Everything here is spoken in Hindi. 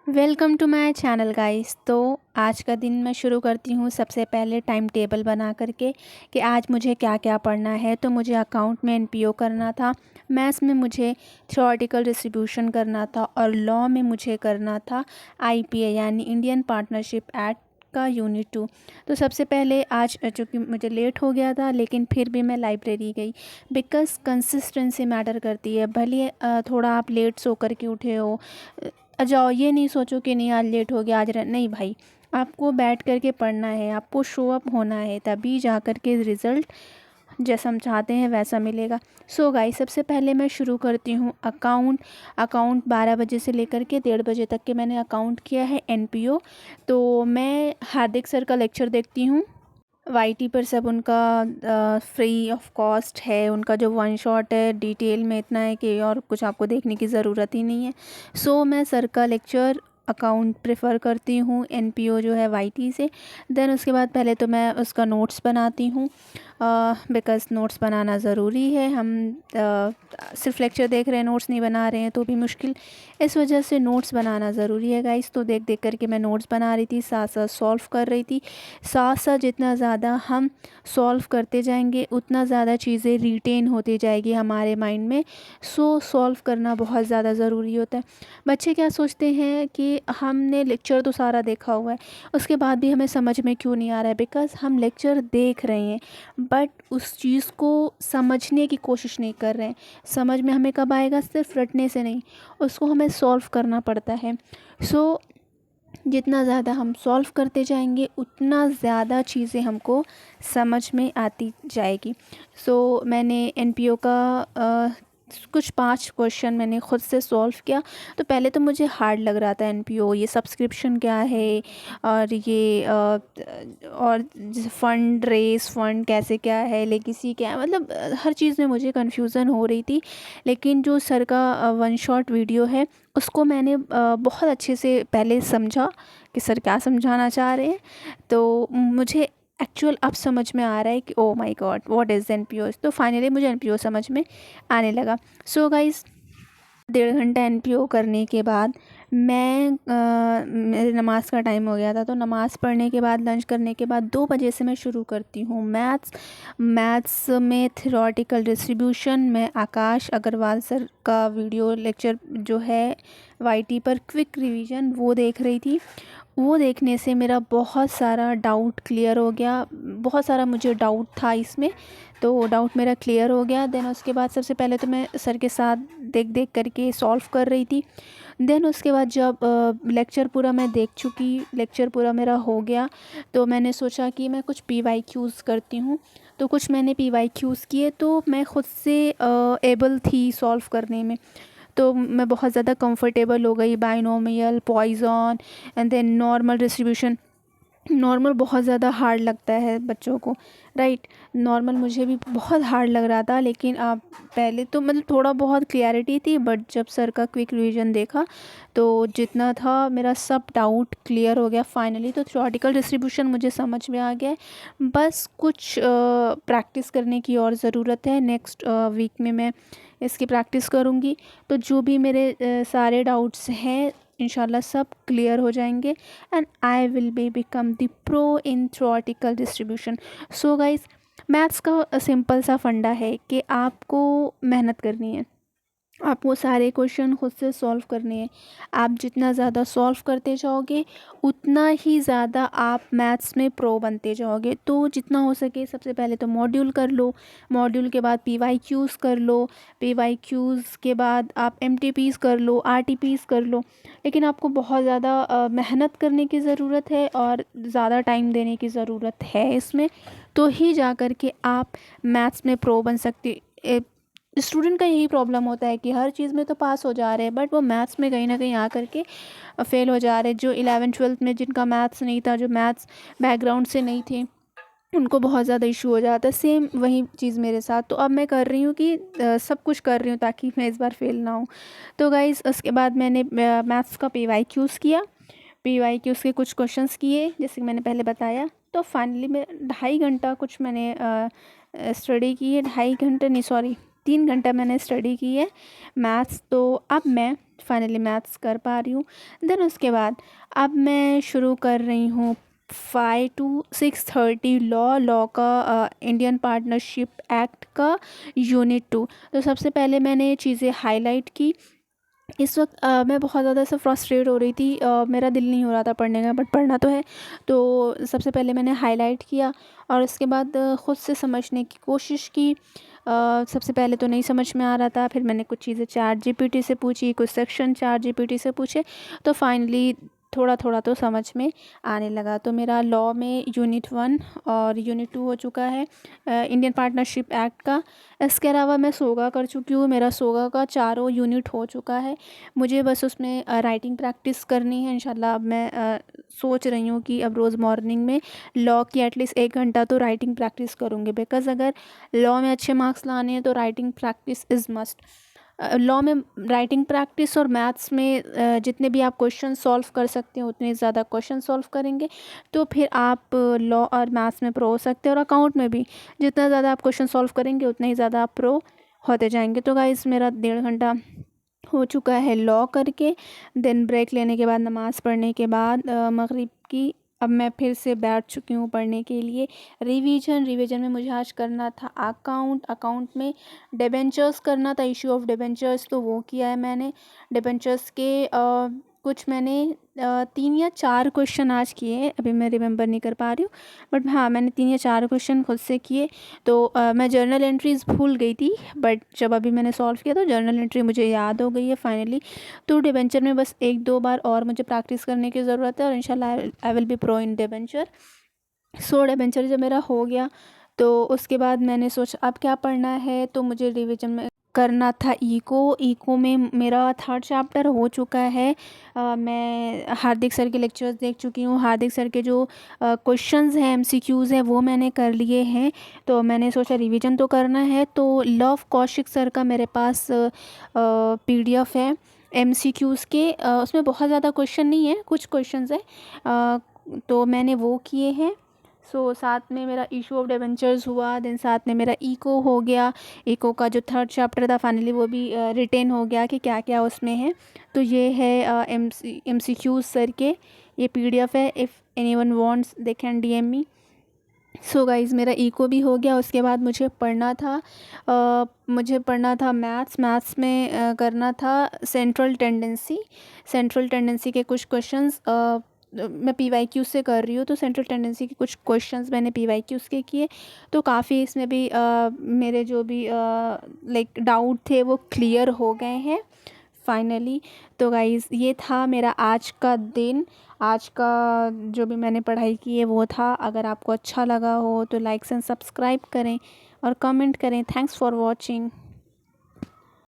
Welcome to my channel guys. तो आज का दिन मैं शुरू करती हूँ सबसे पहले टाइम टेबल बना करके कि आज मुझे क्या क्या पढ़ना है। तो मुझे अकाउंट में एनपीओ करना था, मैथ्स में मुझे थ्योरेटिकल डिस्ट्रीब्यूशन करना था और लॉ में मुझे करना था आईपीए यानी इंडियन पार्टनरशिप एक्ट का यूनिट 2। तो सबसे पहले आज चूँकि मुझे लेट हो गया था लेकिन फिर भी मैं लाइब्रेरी गई, बिकॉज़ कंसिस्टेंसी मैटर करती है। भले थोड़ा आप लेट सो कर के उठे हो, जाओ ये नहीं सोचो कि नहीं आज लेट हो गया नहीं भाई, आपको बैठ कर के पढ़ना है, आपको शो अप होना है, तभी जा कर के रिज़ल्ट जैसा हम चाहते हैं वैसा मिलेगा। सो गाइस, सबसे पहले मैं शुरू करती हूँ अकाउंट 12 बजे से लेकर के 1:30 बजे तक के मैंने अकाउंट किया है एनपीओ। तो मैं हार्दिक सर का लेक्चर देखती हूँ वाईटी पर। सब उनका फ्री ऑफ कॉस्ट है, उनका जो वन शॉट है डिटेल में इतना है कि और कुछ आपको देखने की ज़रूरत ही नहीं है। सो मैं सर का लेक्चर अकाउंट प्रेफर करती हूँ एनपीओ जो है वाईटी से। देन उसके बाद पहले तो मैं उसका नोट्स बनाती हूँ, बिकॉज़ नोट्स बनाना ज़रूरी है। हम सिर्फ लेक्चर देख रहे हैं, नोट्स नहीं बना रहे हैं तो भी मुश्किल, इस वजह से नोट्स बनाना ज़रूरी है गाइस। तो देख देख करके मैं नोट्स बना रही थी, साथ साथ सॉल्व कर रही थी। साथ साथ जितना ज़्यादा हम सॉल्व करते जाएंगे उतना ज़्यादा चीज़ें रिटेन होती जाएगी हमारे माइंड में। सो सॉल्व करना बहुत ज़्यादा ज़रूरी होता है। बच्चे क्या सोचते हैं कि हमने लेक्चर तो सारा देखा हुआ है, उसके बाद भी हमें समझ में क्यों नहीं आ रहा है। बिकॉज़ हम लेक्चर देख रहे हैं बट उस चीज़ को समझने की कोशिश नहीं कर रहे हैं। समझ में हमें कब आएगा? सिर्फ रटने से नहीं, उसको हमें सॉल्व करना पड़ता है। सो जितना ज़्यादा हम सॉल्व करते जाएंगे उतना ज़्यादा चीज़ें हमको समझ में आती जाएगी। सो मैंने एनपीओ का कुछ 5 क्वेश्चन मैंने ख़ुद से सॉल्व किया। तो पहले तो मुझे हार्ड लग रहा था एनपीओ, ये सब्सक्रिप्शन क्या है और ये और जैसे फ़ंड रेस फ़ंड कैसे क्या है, लेगेसी क्या है, मतलब हर चीज़ में मुझे कन्फ्यूज़न हो रही थी। लेकिन जो सर का वन शॉट वीडियो है उसको मैंने बहुत अच्छे से पहले समझा कि सर क्या समझाना चाह रहे हैं। तो मुझे एक्चुअल अब समझ में आ रहा है कि oh my God what is NPO. तो फाइनली मुझे एनपीओ समझ में आने लगा। सो गाइस, 1.5 घंटा एनपीओ करने के बाद मेरे नमाज़ का टाइम हो गया था। तो नमाज़ पढ़ने के बाद लंच करने के बाद 2 बजे से मैं शुरू करती हूँ मैथ्स में थ्योरेटिकल डिस्ट्रीब्यूशन। मैं आकाश अग्रवाल सर का वीडियो लेक्चर जो है वाईटी पर क्विक रिवीजन वो देख रही थी। वो देखने से मेरा बहुत सारा डाउट क्लियर हो गया। बहुत सारा मुझे डाउट था इसमें, तो डाउट मेरा क्लियर हो गया। देन उसके बाद सबसे पहले तो मैं सर के साथ देख देख करके सॉल्व कर रही थी। देन उसके बाद जब लेक्चर पूरा मैं देख चुकी, लेक्चर पूरा मेरा हो गया, तो मैंने सोचा कि मैं कुछ पीवाईक्यूज़ करती हूँ। तो कुछ मैंने पीवाईक्यूज़ किए तो मैं ख़ुद से एबल थी सॉल्व करने में। तो मैं बहुत ज़्यादा कंफर्टेबल हो गई। Binomial, Poisson and then normal distribution. Normal बहुत ज़्यादा हार्ड लगता है बच्चों को, राइट। नॉर्मल मुझे भी बहुत हार्ड लग रहा था, लेकिन आप पहले तो मतलब थोड़ा बहुत क्लियरिटी थी, बट जब सर का क्विक रिवीजन देखा तो जितना था मेरा सब डाउट क्लियर हो गया फाइनली। तो थ्योरेटिकल डिस्ट्रीब्यूशन मुझे समझ में आ गया है, बस कुछ प्रैक्टिस करने की और ज़रूरत है। नेक्स्ट वीक में मैं इसकी प्रैक्टिस करूँगी, तो जो भी मेरे सारे डाउट्स हैं इंशाल्लाह सब क्लियर हो जाएंगे and I will be become the pro in theoretical distribution. So guys, maths का सिंपल सा फंडा है कि आपको मेहनत करनी है, आपको सारे क्वेश्चन खुद से सॉल्व करने हैं। आप जितना ज़्यादा सॉल्व करते जाओगे उतना ही ज़्यादा आप मैथ्स में प्रो बनते जाओगे। तो जितना हो सके सबसे पहले तो मॉड्यूल कर लो, मॉड्यूल के बाद पीवाईक्यूज़ कर लो, पीवाईक्यूज़ के बाद आप एमटीपीज़ कर लो, आरटीपीज़ कर लो। लेकिन आपको बहुत ज़्यादा मेहनत करने की ज़रूरत है और ज़्यादा टाइम देने की ज़रूरत है इसमें, तो ही जा कर के आप मैथ्स में प्रो बन सकते। स्टूडेंट का यही प्रॉब्लम होता है कि हर चीज़ में तो पास हो जा रहे हैं बट वो मैथ्स में कहीं ना कहीं आ करके फ़ेल हो जा रहे हैं। जो 11th-12th में जिनका मैथ्स नहीं था, जो मैथ्स बैकग्राउंड से नहीं थे, उनको बहुत ज़्यादा इशू हो जाता है। सेम वही चीज़ मेरे साथ। तो अब मैं कर रही हूँ कि सब कुछ कर रही हूँ ताकि मैं इस बार फेल ना हूँ। तो गाइज़, उसके बाद मैंने मैथ्स का पीवाईक्यूज़ किया, पीवाईक्यूज़ के कुछ क्वेश्चंस किए जैसे कि मैंने पहले बताया। तो फाइनली मैं 2.5 घंटा कुछ मैंने स्टडी की है। 2.5 घंटे नहीं, सॉरी, 3 घंटा मैंने स्टडी की है मैथ्स, तो अब मैं फाइनली मैथ्स कर पा रही हूँ। देन उसके बाद अब मैं शुरू कर रही हूँ 5 to 6:30 लॉ का इंडियन पार्टनरशिप एक्ट का यूनिट 2। तो सबसे पहले मैंने ये चीज़ें हाईलाइट की। इस वक्त मैं बहुत ज़्यादा ऐसे फ्रस्ट्रेट हो रही थी, मेरा दिल नहीं हो रहा था पढ़ने का, बट पढ़ना तो है। तो सबसे पहले मैंने हाईलाइट किया और उसके बाद ख़ुद से समझने की कोशिश की। सबसे पहले तो नहीं समझ में आ रहा था, फिर मैंने कुछ चीज़ें चैट जीपीटी से पूछी, कुछ सेक्शन चैट जीपीटी से पूछे, तो फाइनली थोड़ा थोड़ा तो समझ में आने लगा। तो मेरा लॉ में यूनिट 1 और यूनिट 2 हो चुका है इंडियन पार्टनरशिप एक्ट का। इसके अलावा मैं सोगा कर चुकी हूँ, मेरा सोगा का चारों यूनिट हो चुका है। मुझे बस उसमें राइटिंग प्रैक्टिस करनी है इंशाल्लाह। अब मैं सोच रही हूँ कि अब रोज़ मॉर्निंग में लॉ की एटलीस्ट 1 घंटा तो राइटिंग प्रैक्टिस करूँगी, बिकॉज़ अगर लॉ में अच्छे मार्क्स लाने हैं तो writing practice is must. Law में राइटिंग प्रैक्टिस और मैथ्स में जितने भी आप क्वेश्चन सॉल्व कर सकते हैं उतने ज़्यादा क्वेश्चन सॉल्व करेंगे तो फिर आप लॉ और मैथ्स में प्रो हो सकते हैं। और अकाउंट में भी जितना ज़्यादा आप क्वेश्चन सॉल्व करेंगे उतने ही ज़्यादा आप प्रो होते जाएंगे। तो गाइस मेरा 1.5 घंटा हो चुका है लॉ करके। देन ब्रेक लेने के बाद, नमाज़ पढ़ने के बाद मगरिब की, अब मैं फिर से बैठ चुकी हूँ पढ़ने के लिए। रिवीजन में मुझे आज करना था अकाउंट में डिबेंचर्स करना था, इशू ऑफ डिबेंचर्स, तो वो किया है मैंने। डिबेंचर्स के कुछ मैंने 3 या 4 क्वेश्चन आज किए हैं, अभी मैं रिमेंबर नहीं कर पा रही हूँ, बट हाँ मैंने 3 या 4 क्वेश्चन खुद से किए। तो मैं जर्नल एंट्रीज़ भूल गई थी, बट जब अभी मैंने सॉल्व किया तो जर्नल एंट्री मुझे याद हो गई है फाइनली। तो डिबेंचर में बस 1-2 बार और मुझे प्रैक्टिस करने की ज़रूरत है और इंशाल्लाह I will be pro in debenture. So debenture जब मेरा हो गया तो उसके बाद मैंने सोचा अब क्या पढ़ना है, तो मुझे रिवीजन में करना था इको में मेरा 3rd चैप्टर हो चुका है। मैं हार्दिक सर के लेक्चर्स देख चुकी हूँ। हार्दिक सर के जो क्वेश्चंस हैं, एमसीक्यूज़ हैं, वो मैंने कर लिए हैं। तो मैंने सोचा रिवीजन तो करना है, तो लव कौशिक सर का मेरे पास पीडीएफ है एमसीक्यूज़ के। उसमें बहुत ज़्यादा क्वेश्चन नहीं है, कुछ क्वेश्चंस है, तो मैंने वो किए हैं। सो साथ में मेरा इशू ऑफ डिबेंचर्स हुआ, देन साथ में मेरा इको हो गया। इको का जो 3rd चैप्टर था फाइनली वो भी रिटेन हो गया कि क्या क्या उसमें है। तो ये है एमसीक्यूज़ सर के, ये पीडीएफ है। If anyone wants they can DM me. So guys मेरा इको भी हो गया। उसके बाद मुझे पढ़ना था मैथ्स में करना था सेंट्रल टेंडेंसी के कुछ क्वेश्चंस। मैं पीवाईक्यू से कर रही हूँ, तो सेंट्रल टेंडेंसी के कुछ क्वेश्चंस मैंने पीवाईक्यूज़ के किए। तो काफ़ी इसमें भी मेरे जो भी लाइक डाउट थे वो क्लियर हो गए हैं फाइनली। तो गाइज़ ये था मेरा आज का दिन, आज का जो भी मैंने पढ़ाई की है वो था। अगर आपको अच्छा लगा हो तो लाइक एंड सब्सक्राइब करें और कमेंट करें। Thanks for watching.